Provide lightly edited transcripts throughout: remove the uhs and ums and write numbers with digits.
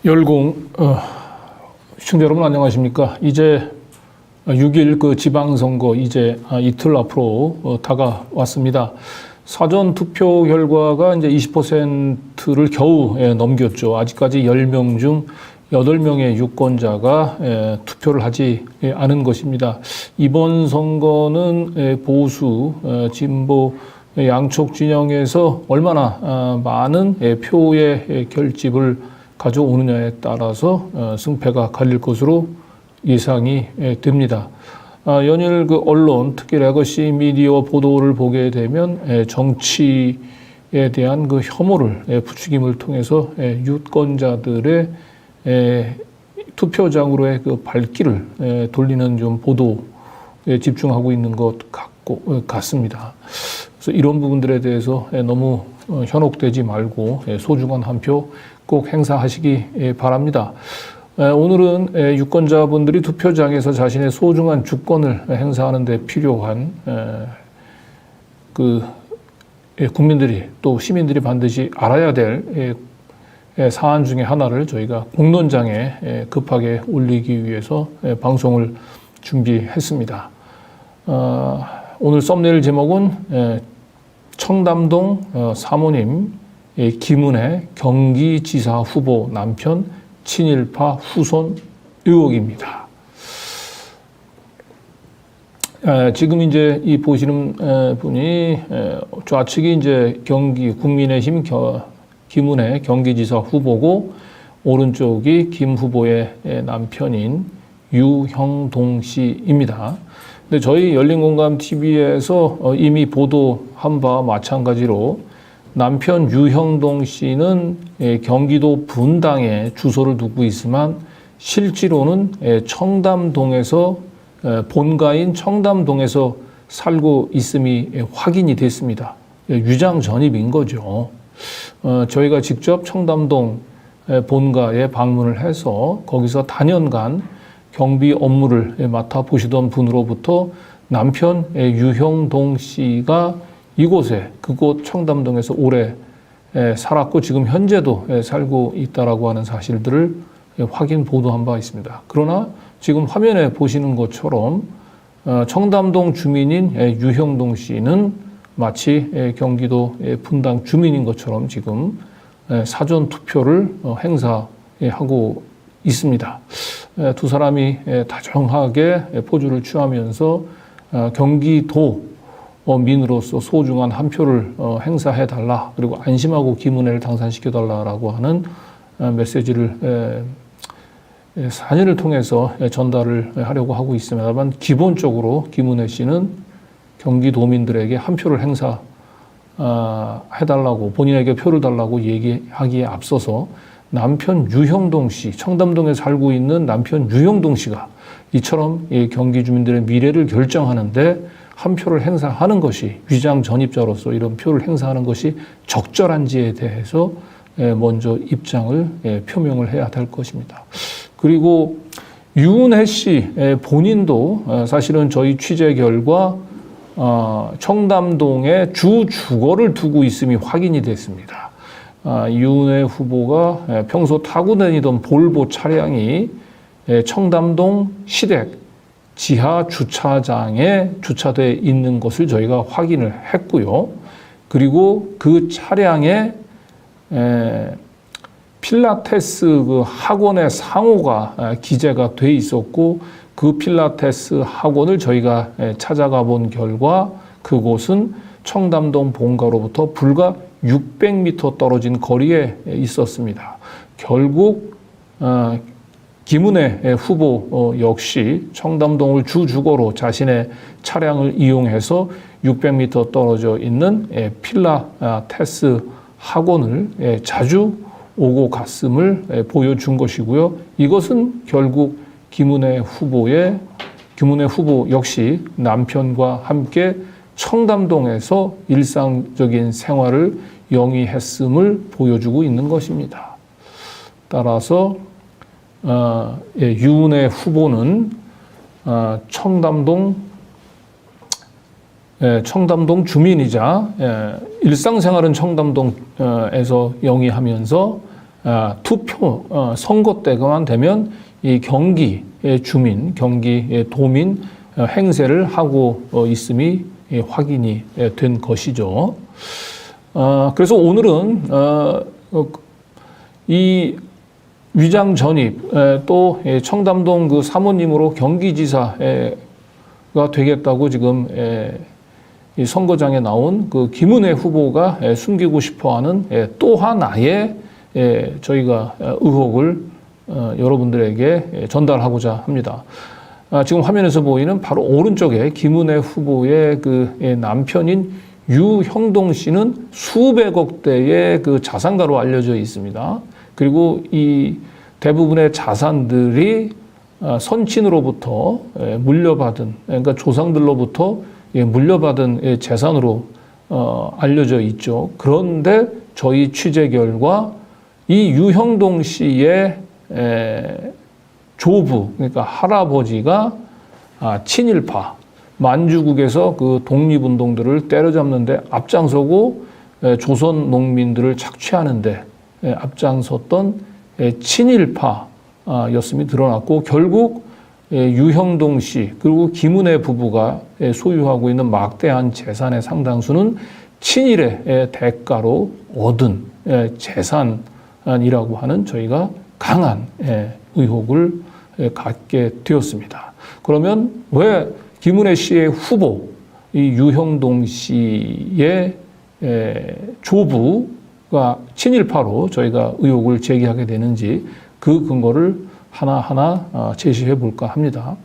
열공 시청자 여러분 안녕하십니까? 이제 6일 그 지방선거 이제 이틀 앞으로 다가왔습니다. 사전 투표 결과가 이제 20%를 겨우 넘겼죠. 아직까지 10명 중 8명의 유권자가 투표를 하지 않은 것입니다. 이번 선거는 보수, 진보 양쪽 진영에서 얼마나 많은 표의 결집을 가져오느냐에 따라서 승패가 갈릴 것으로 예상이 됩니다. 연일 그 언론, 특히 레거시 미디어 보도를 보게 되면 정치에 대한 그 혐오를 부추김을 통해서 유권자들의 투표장으로의 그 발길을 돌리는 좀 보도에 집중하고 있는 것 같습니다. 그래서 이런 부분들에 대해서 너무 현혹되지 말고 소중한 한 표 꼭 행사하시기 바랍니다. 오늘은 유권자분들이 투표장에서 자신의 소중한 주권을 행사하는 데 필요한 국민들이 또 시민들이 반드시 알아야 될 사안 중에 하나를 저희가 공론장에 급하게 올리기 위해서 방송을 준비했습니다. 오늘 썸네일 제목은 청담동 사모님 김은혜 경기지사 후보 남편 친일파 후손 의혹입니다. 지금 이제 이 보시는 분이 좌측이 이제 국민의힘 김은혜 경기지사 후보고 오른쪽이 김 후보의 남편인 유형동 씨입니다. 근데 저희 열린공감TV에서 이미 보도한 바와 마찬가지로 남편 유형동 씨는 경기도 분당에 주소를 두고 있지만 실제로는 청담동에서 본가인 청담동에서 살고 있음이 확인이 됐습니다. 유장 전입인 거죠. 저희가 직접 청담동 본가에 방문을 해서 거기서 다년간 경비 업무를 맡아보시던 분으로부터 남편 유형동 씨가 그곳 청담동에서 오래 살았고 지금 현재도 살고 있다라고 하는 사실들을 확인 보도한 바 있습니다. 그러나 지금 화면에 보시는 것처럼 청담동 주민인 유형동 씨는 마치 경기도 분당 주민인 것처럼 지금 사전 투표를 행사하고 있습니다. 두 사람이 다정하게 포즈를 취하면서 경기도 민으로서 소중한 한 표를 행사해달라, 그리고 안심하고 김은혜를 당선시켜달라라고 하는 메시지를 사진을 통해서 전달을 하려고 하고 있습니다만, 기본적으로 김은혜 씨는 경기도민들에게 한 표를 행사해달라고, 본인에게 표를 달라고 얘기하기에 앞서서 남편 유형동 씨, 청담동에 살고 있는 남편 유형동 씨가 이처럼 경기 주민들의 미래를 결정하는데 한 표를 행사하는 것이, 위장 전입자로서 이런 표를 행사하는 것이 적절한지에 대해서 먼저 입장을 표명을 해야 될 것입니다. 그리고 유은혜 씨 본인도 사실은 저희 취재 결과 청담동에 주 주거를 두고 있음이 확인이 됐습니다. 유은혜 후보가 평소 타고 다니던 볼보 차량이 청담동 시댁 지하 주차장에 주차되어 있는 것을 저희가 확인을 했고요. 그리고 그 차량에 필라테스 그 학원의 상호가 기재가 돼 있었고, 그 필라테스 학원을 저희가 찾아가 본 결과 그곳은 청담동 본가로부터 불과 600m 떨어진 거리에 있었습니다. 결국 김은혜 후보 역시 청담동을 주주거로 자신의 차량을 이용해서 600m 떨어져 있는 필라테스 학원을 자주 오고 갔음을 보여준 것이고요. 이것은 결국 김은혜 후보 역시 남편과 함께 청담동에서 일상적인 생활을 영위했음을 보여주고 있는 것입니다. 따라서 유은혜 후보는 청담동 주민이자 일상생활은 청담동에서 영위하면서 투표 선거 때만 되면 이 경기의 주민, 경기의 도민 행세를 하고 있음이 확인이 된 것이죠. 그래서 오늘은 이 위장 전입 또 청담동 그 사모님으로 경기지사가 되겠다고 지금 이 선거장에 나온 그 김은혜 후보가 숨기고 싶어하는 또 하나의 저희가 의혹을 여러분들에게 전달하고자 합니다. 지금 화면에서 보이는 바로 오른쪽에 김은혜 후보의 그 남편인 유형동 씨는 수백억 대의 그 자산가로 알려져 있습니다. 그리고 이 대부분의 자산들이 선친으로부터 물려받은, 그러니까 조상들로부터 물려받은 재산으로 알려져 있죠. 그런데 저희 취재 결과 이 유형동 씨의 조부, 그러니까 할아버지가 친일파, 만주국에서 그 독립운동들을 때려잡는데 앞장서고 조선 농민들을 착취하는데 앞장섰던 친일파였음이 드러났고, 결국 유형동 씨 그리고 김은혜 부부가 소유하고 있는 막대한 재산의 상당수는 친일의 대가로 얻은 재산이라고 하는 저희가 강한 의혹을 갖게 되었습니다. 그러면 왜 김은혜 씨의 후보, 이 유형동 씨의 조부가 친일파로 저희가 의혹을 제기하게 되는지 그 근거를 하나하나 제시해 볼까 합니다.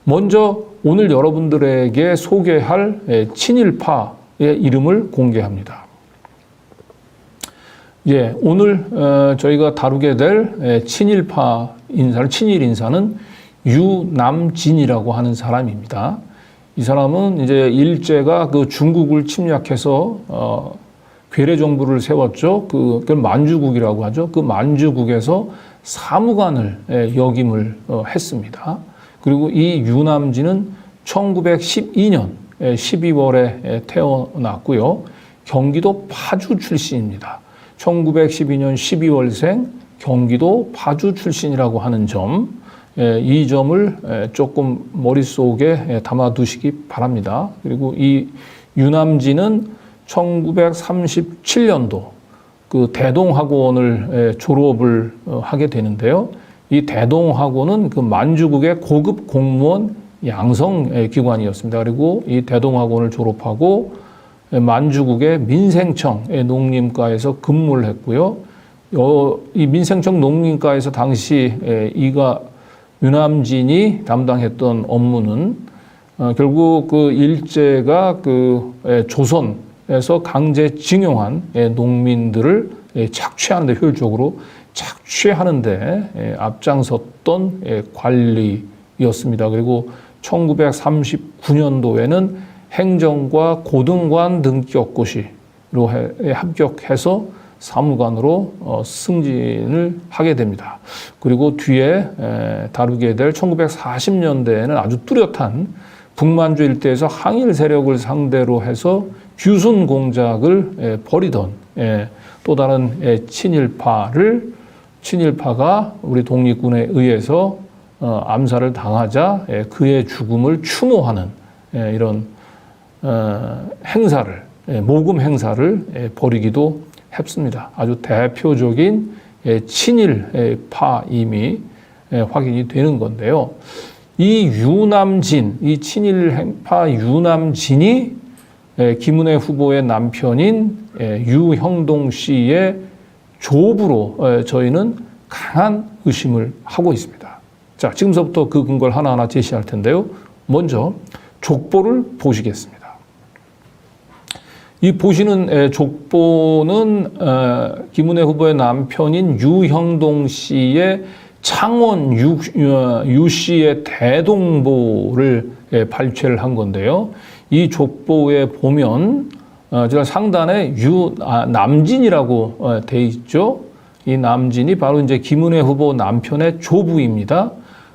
먼저 오늘 여러분들에게 소개할 친일파의 이름을 공개합니다. 오늘 저희가 다루게 될 친일파 인사는, 친일 인사는 유남진이라고 하는 사람입니다. 이 사람은 이제 일제가 그 중국을 침략해서 괴뢰 정부를 세웠죠. 그걸 만주국이라고 하죠. 그 만주국에서 사무관을 역임을 했습니다. 그리고 이 유남진은 1912년 12월에 태어났고요. 경기도 파주 출신입니다. 1912년 12월생 경기도 파주 출신이라고 하는 점, 이 점을 조금 머릿속에 담아두시기 바랍니다. 그리고 이 유남진은 1937년도 그 대동학원을 졸업을 하게 되는데요. 이 대동학원은 그 만주국의 고급 공무원 양성 기관이었습니다. 그리고 이 대동학원을 졸업하고 만주국의 민생청 농림과에서 근무를 했고요. 이 민생청 농림과에서 당시 유남진이 담당했던 업무는 결국 그 일제가 그 조선에서 강제징용한 농민들을 착취하는데, 효율적으로 착취하는데 앞장섰던 관리였습니다. 그리고 1939년도에는 행정과 고등관 등격고시로 합격해서 사무관으로 승진을 하게 됩니다. 그리고 뒤에 다루게 될 1940년대에는 아주 뚜렷한 북만주 일대에서 항일 세력을 상대로 해서 규순 공작을 벌이던 또 다른 친일파가 우리 독립군에 의해서 암살을 당하자 그의 죽음을 추모하는 이런 행사를, 모금 행사를 벌이기도 했습니다. 아주 대표적인 친일파임이 확인이 되는 건데요. 이 유남진, 이 친일파 유남진이 김은혜 후보의 남편인 유형동 씨의 조부로 저희는 강한 의심을 하고 있습니다. 자, 지금서부터 그 근거를 하나하나 제시할 텐데요. 먼저 족보를 보시겠습니다. 이 보시는 족보는 김은혜 후보의 남편인 유형동 씨의 창원 유 씨의 대동보를 발췌를 한 건데요. 이 족보에 보면 제가 상단에 남진이라고 돼 있죠. 이 남진이 바로 이제 김은혜 후보 남편의 조부입니다.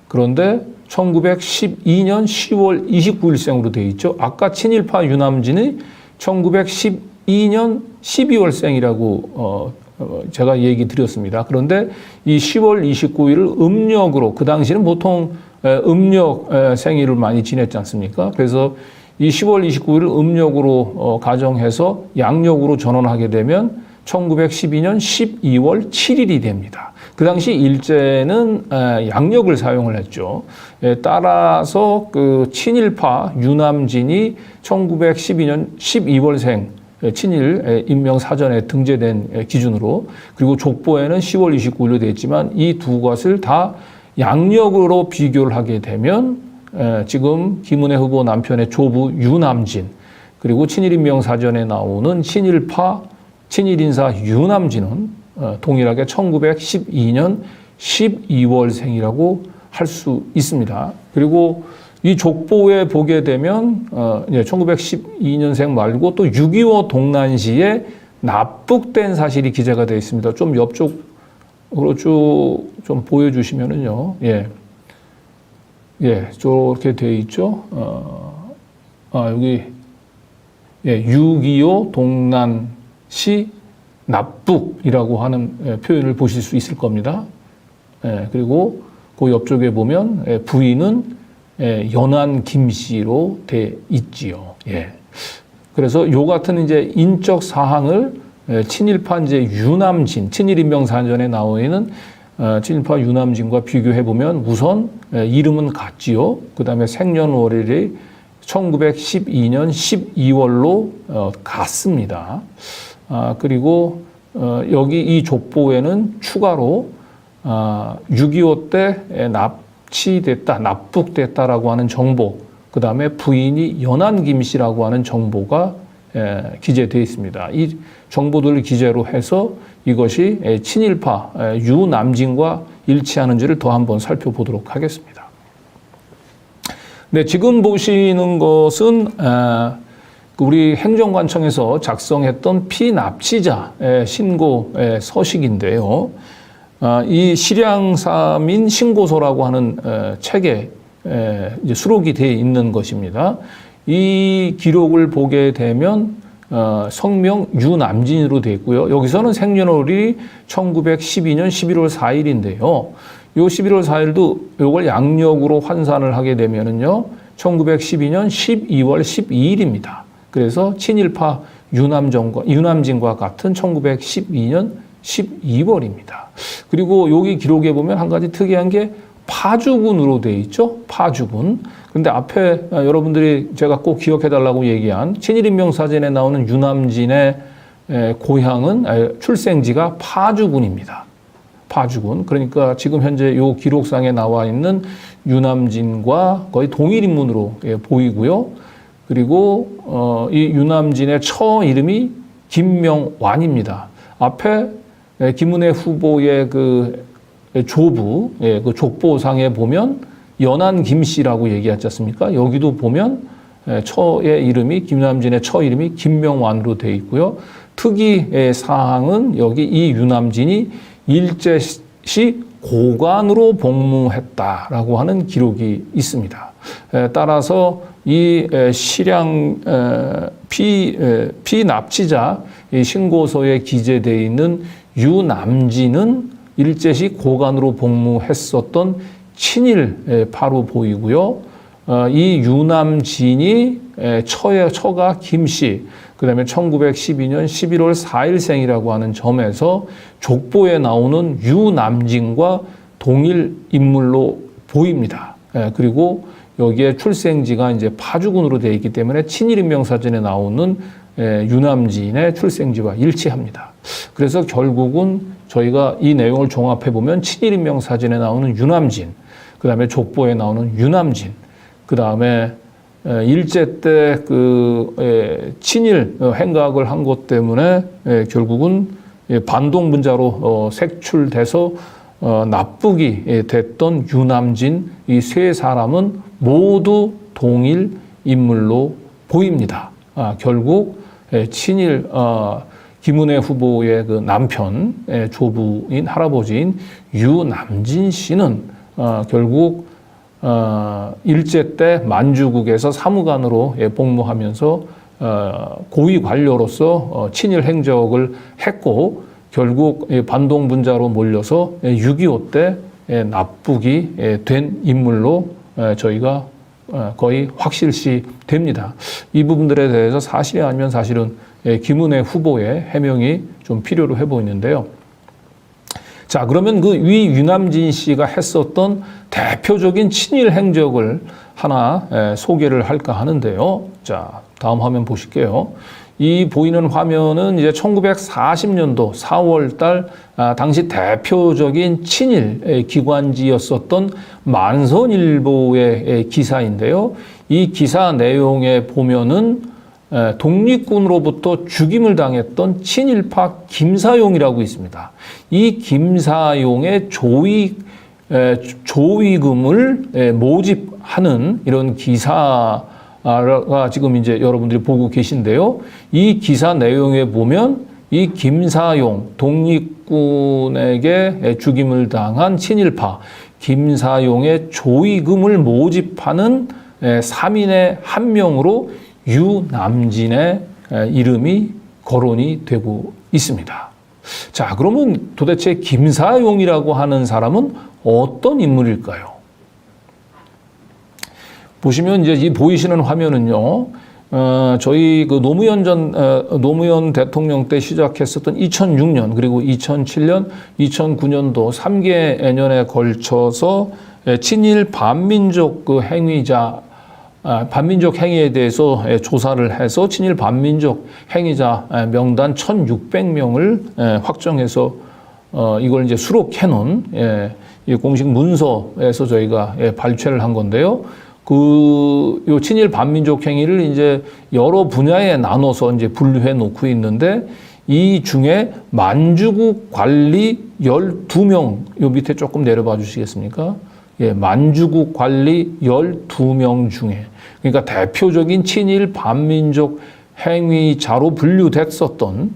그런데 1912년 10월 29일생으로 돼 있죠. 아까 친일파 유남진이 1912년 12월생이라고 제가 얘기 드렸습니다. 그런데 이 10월 29일을 음력으로, 그 당시는 보통 음력 생일을 많이 지냈지 않습니까? 그래서 이 10월 29일을 음력으로 가정해서 양력으로 전환하게 되면 1912년 12월 7일이 됩니다. 그 당시 일제는 양력을 사용을 했죠. 따라서 그 친일파 유남진이 1912년 12월생 친일 인명 사전에 등재된 기준으로, 그리고 족보에는 10월 29일로 되어 있지만 이 두 것을 다 양력으로 비교를 하게 되면 지금 김은혜 후보 남편의 조부 유남진, 그리고 친일인명 사전에 나오는 친일파 친일인사 유남진은 동일하게 1912년 12월생이라고 할 수 있습니다. 그리고 이 족보에 보게 되면 1912년생 말고 또 6.25 동란시에 납북된 사실이 기재가 되어 있습니다. 좀 옆쪽으로 쭉 좀 보여주시면은요. 저렇게 되어 있죠. 여기 6.25 동란시 납북이라고 하는 표현을 보실 수 있을 겁니다. 그리고 그 옆쪽에 보면 부인은 연안 김씨로 돼 있지요. 그래서 요 같은 이제 인적 사항을 친일파 이제 유남진, 친일인명사전에 나와 있는 친일파 유남진과 비교해 보면 우선 이름은 같지요. 그 다음에 생년월일이 1912년 12월로 같습니다. 그리고 여기 이 족보에는 추가로 6.25 때 납치됐다, 납북됐다라고 하는 정보, 그 다음에 부인이 연안 김씨라고 하는 정보가 기재되어 있습니다. 이 정보들을 기재로 해서 이것이 친일파 유남진과 일치하는지를 더 한번 살펴보도록 하겠습니다. 네, 지금 보시는 것은 우리 행정관청에서 작성했던 피납치자 신고 서식인데요. 이 실향사민 신고서라고 하는 책에 이제 수록이 되어 있는 것입니다. 이 기록을 보게 되면 성명 유남진으로 되어 있고요. 여기서는 생년월일이 1912년 11월 4일인데요. 요 11월 4일도 요걸 양력으로 환산을 하게 되면은요, 1912년 12월 12일입니다. 그래서 친일파 유남진과 같은 1912년 12월입니다. 그리고 여기 기록에 보면 한 가지 특이한 게 파주군으로 되어 있죠. 파주군. 근데 앞에 여러분들이 제가 꼭 기억해 달라고 얘기한 친일인명사전에 나오는 유남진의 고향은 출생지가 파주군입니다. 파주군. 그러니까 지금 현재 요 기록상에 나와 있는 유남진과 거의 동일 인물로 보이고요. 그리고 이 유남진의 처 이름이 김명완입니다. 앞에 김은혜 후보의 그 조부, 그 족보상에 보면 연안 김씨라고 얘기하지 않습니까? 여기도 보면 처의 이름이, 김남진의 처 이름이 김명완으로 되어 있고요. 특이 사항은 여기 이 유남진이 일제시 고관으로 복무했다라고 하는 기록이 있습니다. 따라서 이 실향 피납치자 신고서에 기재되어 있는 유남진은 일제시 고관으로 복무했었던 친일파로 보이고요. 이 유남진이 처가 김씨, 그 다음에 1912년 11월 4일생이라고 하는 점에서 족보에 나오는 유남진과 동일 인물로 보입니다. 그리고 여기에 출생지가 이제 파주군으로 되어 있기 때문에 친일인명사전에 나오는 유남진의 출생지와 일치합니다. 그래서 결국은 저희가 이 내용을 종합해 보면 친일인명사전에 나오는 유남진, 그 다음에 족보에 나오는 유남진, 그 다음에 일제 때 그 친일 행각을 한 것 때문에 결국은 반동분자로 색출돼서 납북이 됐던 유남진, 이 세 사람은 모두 동일 인물로 보입니다. 결국 친일 김은혜 후보의 그 남편 조부인 할아버지인 유남진 씨는 결국 일제 때 만주국에서 사무관으로 복무하면서 고위 관료로서 친일 행적을 했고 결국 반동 분자로 몰려서 6.25 때 납북이 된 인물로 저희가 거의 확실시 됩니다. 이 부분들에 대해서 사실이 아니면 사실은 김은혜 후보의 해명이 좀 필요로 해 보이는데요. 자, 그러면 그 위 유남진 씨가 했었던 대표적인 친일 행적을 하나 소개를 할까 하는데요. 자, 다음 화면 보실게요. 이 보이는 화면은 이제 1940년도 4월 달 당시 대표적인 친일 기관지였었던 만선일보의 기사인데요. 이 기사 내용에 보면은 독립군으로부터 죽임을 당했던 친일파 김사용이라고 있습니다. 이 김사용의 조위금을 모집하는 이런 기사가 지금 이제 여러분들이 보고 계신데요. 이 기사 내용에 보면 이 김사용 독립군에게 죽임을 당한 친일파 김사용의 조위금을 모집하는 3인의 한 명으로 유남진의 이름이 거론이 되고 있습니다. 자, 그러면 도대체 김사용이라고 하는 사람은 어떤 인물일까요? 보시면 이제 이 보이시는 화면은요, 저희 그 노무현 대통령 때 시작했었던 2006년 그리고 2007년, 2009년도 3개년에 걸쳐서 친일 반민족 그 행위자 반민족 행위에 대해서 조사를 해서 친일 반민족 행위자 명단 1,600명을 확정해서 이걸 이제 수록해 놓은 공식 문서에서 저희가 발췌를 한 건데요. 요 친일 반민족 행위를 이제 여러 분야에 나눠서 이제 분류해 놓고 있는데 이 중에 만주국 관리 12명, 요 밑에 조금 내려봐 주시겠습니까? 만주국 관리 12명 중에, 그러니까 대표적인 친일 반민족 행위자로 분류됐었던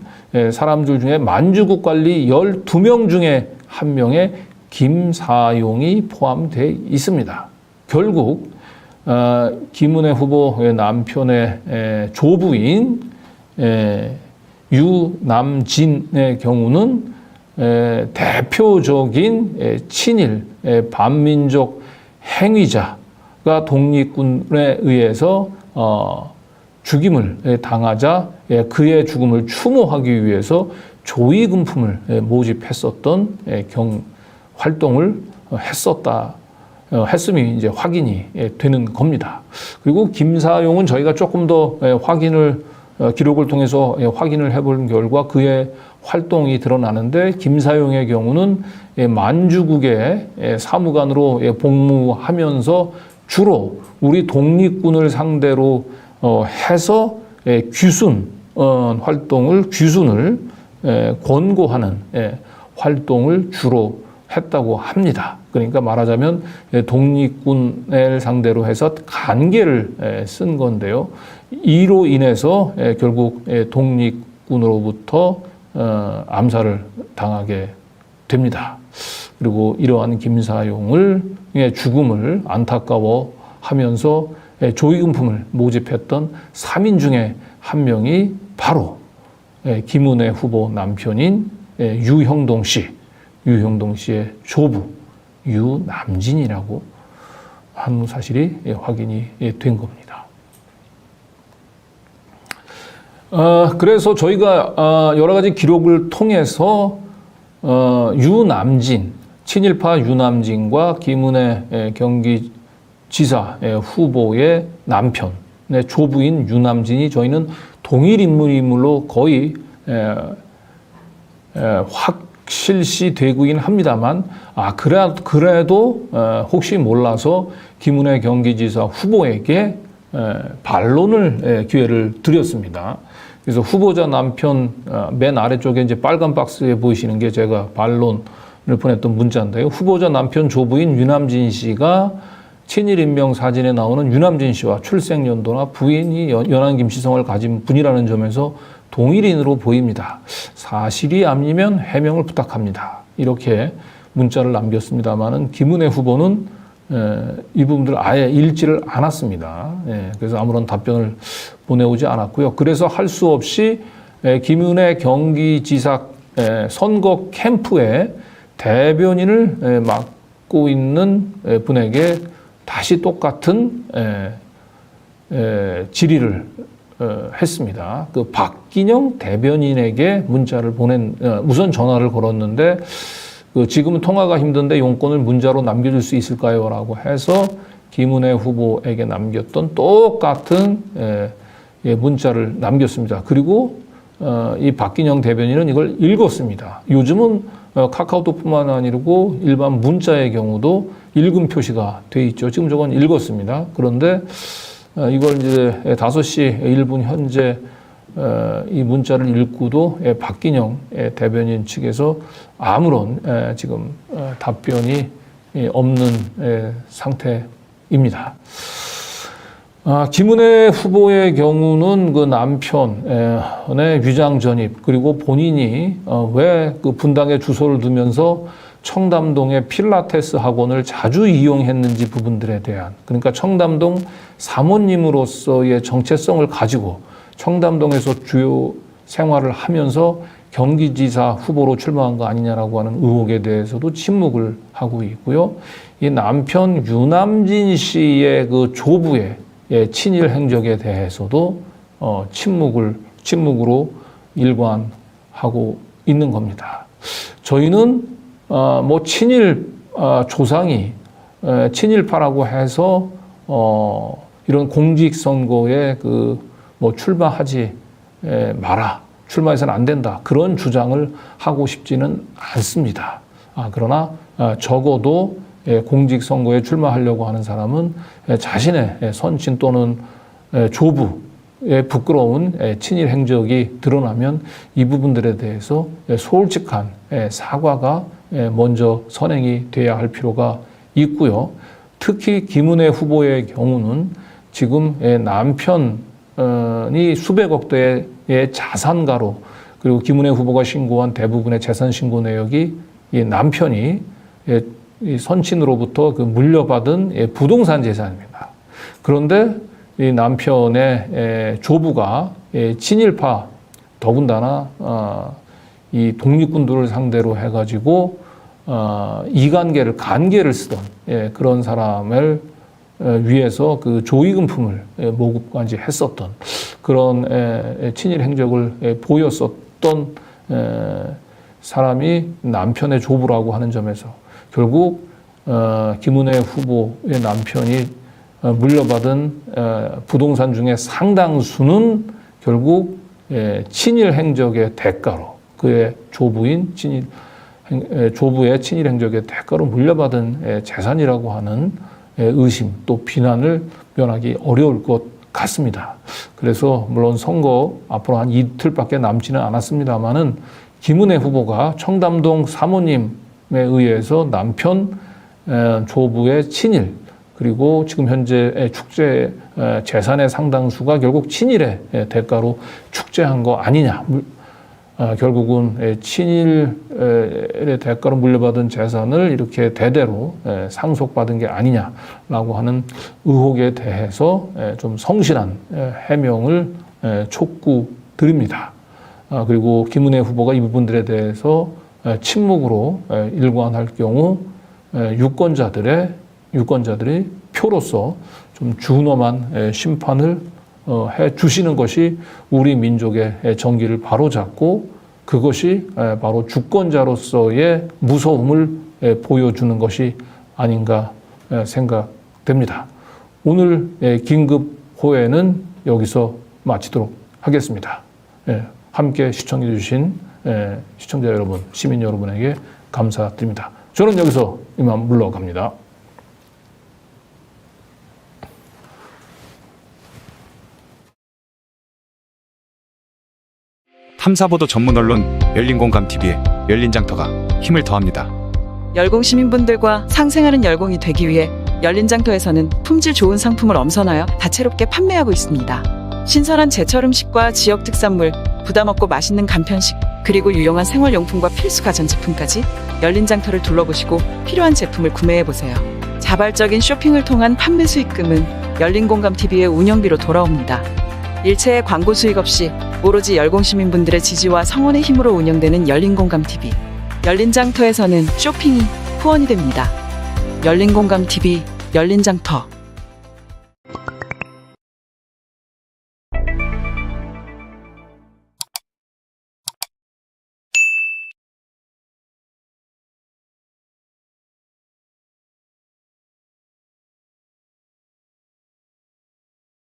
사람들 중에 만주국 관리 12명 중에 한 명의 김사용이 포함되어 있습니다. 결국 김은혜 후보의 남편의 조부인 유남진의 경우는 대표적인 친일 반민족 행위자가 독립군에 의해서 죽임을 당하자 그의 죽음을 추모하기 위해서 조위금품을 모집했었던 활동을 했음이 이제 확인이 되는 겁니다. 그리고 김사용은 저희가 조금 더 기록을 통해서 확인을 해본 결과 그의 활동이 드러나는데 김사용의 경우는 만주국의 사무관으로 복무하면서 주로 우리 독립군을 상대로 해서 귀순을 권고하는 활동을 주로 했다고 합니다. 그러니까 말하자면 독립군을 상대로 해서 간계를 쓴 건데요. 이로 인해서 결국 독립군으로부터 암살을 당하게 됩니다. 그리고 이러한 김사용의 죽음을 안타까워하면서 조위금품을 모집했던 3인 중에 한 명이 바로 김은혜 후보 남편인 유형동 씨의 조부 유남진이라고 하는 사실이 확인이 된 겁니다. 그래서 저희가 여러 가지 기록을 통해서 친일파 유남진과 김은혜 경기지사 후보의 남편, 조부인 유남진이 저희는 동일 인물로 거의 확실시 되고는 합니다만, 그래도 혹시 몰라서 김은혜 경기지사 후보에게 반론을 기회를 드렸습니다. 그래서 후보자 남편 맨 아래쪽에 이제 빨간 박스에 보이시는 게 제가 반론을 보냈던 문자인데요. 후보자 남편 조부인 유남진 씨가 친일 인명 사진에 나오는 유남진 씨와 출생 연도나 부인이 연안 김씨성을 가진 분이라는 점에서 동일인으로 보입니다. 사실이 아니면 해명을 부탁합니다. 이렇게 문자를 남겼습니다만은 김은혜 후보는 이 부분들 아예 읽지를 않았습니다. 그래서 아무런 답변을 보내오지 않았고요. 그래서 할 수 없이 김은혜 경기지사 선거 캠프의 대변인을 맡고 있는 분에게 다시 똑같은 질의를 했습니다. 그 박기영 대변인에게 문자를 우선 전화를 걸었는데 지금은 통화가 힘든데 용건을 문자로 남겨줄 수 있을까요? 라고 해서 김은혜 후보에게 남겼던 똑같은 문자를 남겼습니다. 그리고 이 박기영 대변인은 이걸 읽었습니다. 요즘은 카카오톡뿐만 아니고 일반 문자의 경우도 읽음 표시가 돼 있죠. 지금 저건 읽었습니다. 그런데 이걸 이제 5시 1분 현재 이 문자를 읽고도 박기영 대변인 측에서 아무런 지금 답변이 없는 상태입니다. 김은혜 후보의 경우는 그 남편의 위장 전입 그리고 본인이 왜 그 분당에 주소를 두면서 청담동의 필라테스 학원을 자주 이용했는지 부분들에 대한, 그러니까 청담동 사모님으로서의 정체성을 가지고 청담동에서 주요 생활을 하면서 경기지사 후보로 출마한 거 아니냐라고 하는 의혹에 대해서도 침묵을 하고 있고요. 이 남편 유남진 씨의 그 조부의 친일 행적에 대해서도 침묵으로 일관하고 있는 겁니다. 저희는 뭐 친일 조상이 친일파라고 해서 이런 공직선거에 뭐 출마하지 마라, 출마해서는 안 된다, 그런 주장을 하고 싶지는 않습니다. 그러나 적어도 공직선거에 출마하려고 하는 사람은 자신의 선친 또는 조부의 부끄러운 친일 행적이 드러나면 이 부분들에 대해서 솔직한 사과가 먼저 선행이 돼야 할 필요가 있고요. 특히 김은혜 후보의 경우는 지금 남편이 수백억 대의 자산가로, 그리고 김은혜 후보가 신고한 대부분의 재산 신고 내역이 이 남편이 이 선친으로부터 그 물려받은 부동산 재산입니다. 그런데 이 남편의 조부가 친일파, 더군다나 이 독립군들을 상대로 해가지고 간계를 쓰던 그런 사람을 위해서 그 조의금품을 모금까지 했었던 그런 친일 행적을 보였었던 사람이 남편의 조부라고 하는 점에서 결국 김은혜 후보의 남편이 물려받은 부동산 중에 상당수는 결국 친일 행적의 대가로, 그의 조부인 조부의 친일 행적의 대가로 물려받은 재산이라고 하는 의심 또 비난을 면하기 어려울 것 같습니다. 그래서 물론 선거 앞으로 한 이틀밖에 남지는 않았습니다만은 김은혜 후보가 청담동 사모님에 의해서 남편 조부의 친일, 그리고 지금 현재 축제 재산의 상당수가 결국 친일의 대가로 축제한 거 아니냐, 결국은 친일의 대가로 물려받은 재산을 이렇게 대대로 상속받은 게 아니냐라고 하는 의혹에 대해서 좀 성실한 해명을 촉구드립니다. 그리고 김은혜 후보가 이 부분들에 대해서 침묵으로 일관할 경우 유권자들이 표로서 좀 준엄한 심판을 해 주시는 것이 우리 민족의 정기를 바로잡고, 그것이 바로 주권자로서의 무서움을 보여주는 것이 아닌가 생각됩니다. 오늘 긴급 호회는 여기서 마치도록 하겠습니다. 함께 시청해 주신 시청자 여러분, 시민 여러분에게 감사드립니다. 저는 여기서 이만 물러갑니다. 탐사보도 전문 언론 열린공감TV의 열린장터가 힘을 더합니다. 열공 시민분들과 상생하는 열공이 되기 위해 열린장터에서는 품질 좋은 상품을 엄선하여 다채롭게 판매하고 있습니다. 신선한 제철 음식과 지역 특산물, 부담없고 맛있는 간편식, 그리고 유용한 생활용품과 필수 가전제품까지 열린장터를 둘러보시고 필요한 제품을 구매해보세요. 자발적인 쇼핑을 통한 판매 수익금은 열린공감TV의 운영비로 돌아옵니다. 일체의 광고 수익 없이 오로지 열공시민분들의 지지와 성원의 힘으로 운영되는 열린공감TV. 열린장터에서는 쇼핑이 후원이 됩니다. 열린공감TV, 열린장터.